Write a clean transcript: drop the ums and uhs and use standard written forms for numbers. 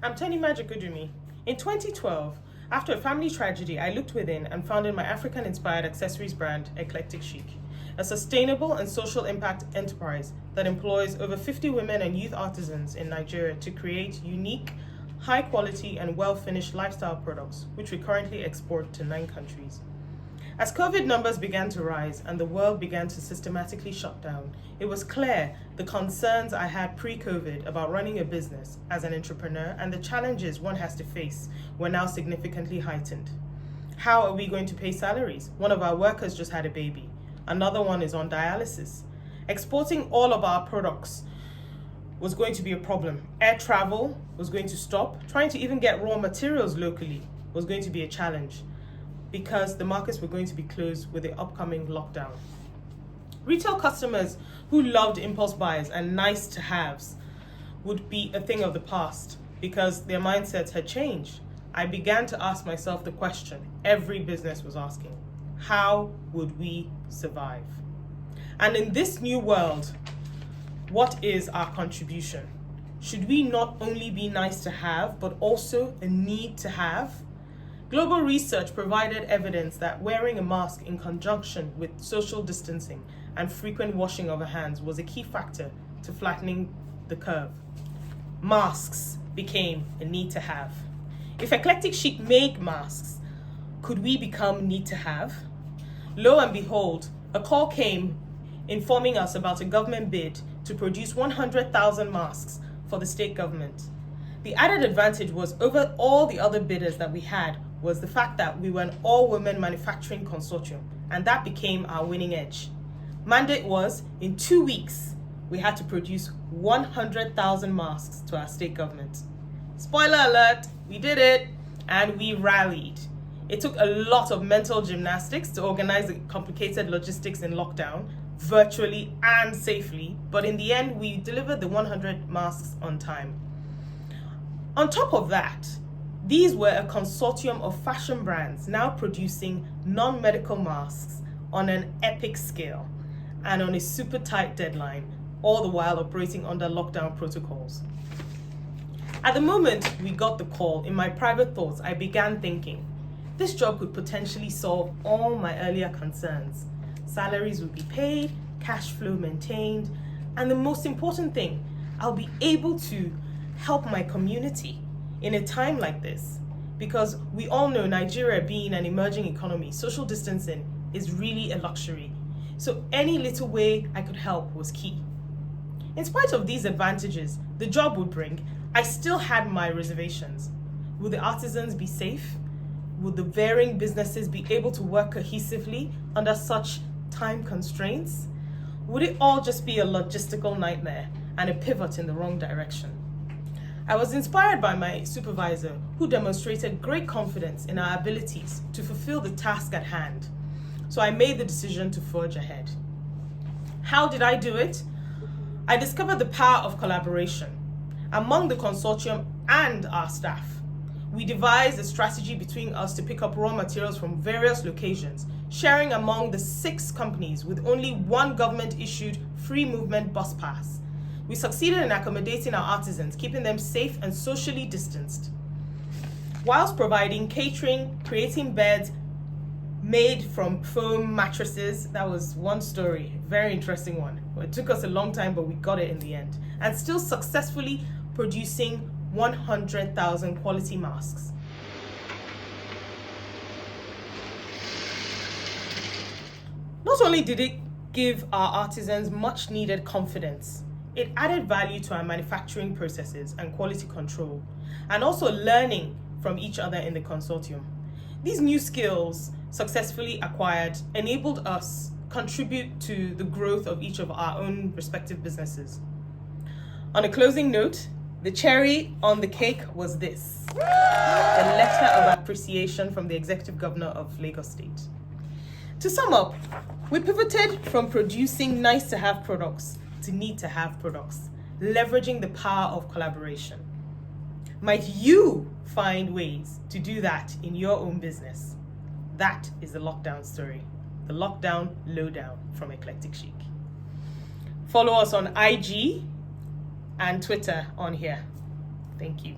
I'm Tony Magic Ujumi. In 2012, after a family tragedy, I looked within and founded my African-inspired accessories brand, Eclectic Chic, a sustainable and social impact enterprise that employs over 50 women and youth artisans in Nigeria to create unique, high-quality and well-finished lifestyle products, which we currently export to 9 countries. As COVID numbers began to rise and the world began to systematically shut down, it was clear the concerns I had pre-COVID about running a business as an entrepreneur and the challenges one has to face were now significantly heightened. How are we going to pay salaries? One of our workers just had a baby. Another one is on dialysis. Exporting all of our products was going to be a problem. Air travel was going to stop. Trying to even get raw materials locally was going to be a challenge, because the markets were going to be closed with the upcoming lockdown. Retail customers who loved impulse buys and nice to haves would be a thing of the past because their mindsets had changed. I began to ask myself the question every business was asking: how would we survive? And in this new world, what is our contribution? Should we not only be nice to have, but also a need to have? Global research provided evidence that wearing a mask in conjunction with social distancing and frequent washing of our hands was a key factor to flattening the curve. Masks became a need to have. If Eclectic Chic made masks, could we become need to have? Lo and behold, a call came informing us about a government bid to produce 100,000 masks for the state government. The added advantage was over all the other bidders that we had was the fact that we were an all-women manufacturing consortium, and that became our winning edge. Mandate was, in 2 weeks, we had to produce 100,000 masks to our state government. Spoiler alert, we did it, and we rallied. It took a lot of mental gymnastics to organize the complicated logistics in lockdown, virtually and safely, but in the end, we delivered the 100 masks on time. On top of that, these were a consortium of fashion brands now producing non-medical masks on an epic scale and on a super tight deadline, all the while operating under lockdown protocols. At the moment we got the call, in my private thoughts, I began thinking, this job could potentially solve all my earlier concerns. Salaries would be paid, cash flow maintained, and the most important thing, I'll be able to help my community in a time like this, because we all know Nigeria being an emerging economy, social distancing is really a luxury. So any little way I could help was key. In spite of these advantages the job would bring, I still had my reservations. Would the artisans be safe? Would the varying businesses be able to work cohesively under such time constraints? Would it all just be a logistical nightmare and a pivot in the wrong direction? I was inspired by my supervisor, who demonstrated great confidence in our abilities to fulfill the task at hand. So I made the decision to forge ahead. How did I do it? I discovered the power of collaboration among the consortium and our staff. We devised a strategy between us to pick up raw materials from various locations, sharing among the 6 companies with only one government-issued free movement bus pass. We succeeded in accommodating our artisans, keeping them safe and socially distanced, whilst providing catering, creating beds made from foam mattresses. That was one story, very interesting one. It took us a long time, but we got it in the end, and still successfully producing 100,000 quality masks. Not only did it give our artisans much needed confidence, it added value to our manufacturing processes and quality control, and also learning from each other in the consortium. These new skills successfully acquired enabled us contribute to the growth of each of our own respective businesses. On a closing note, the cherry on the cake was this: a letter of appreciation from the Executive Governor of Lagos State. To sum up, we pivoted from producing nice-to-have products to need-to-have products, leveraging the power of collaboration. Might you find ways to do that in your own business? That is the lockdown story, the lockdown lowdown from Eclectic Chic. Follow us on IG and Twitter on here. Thank you.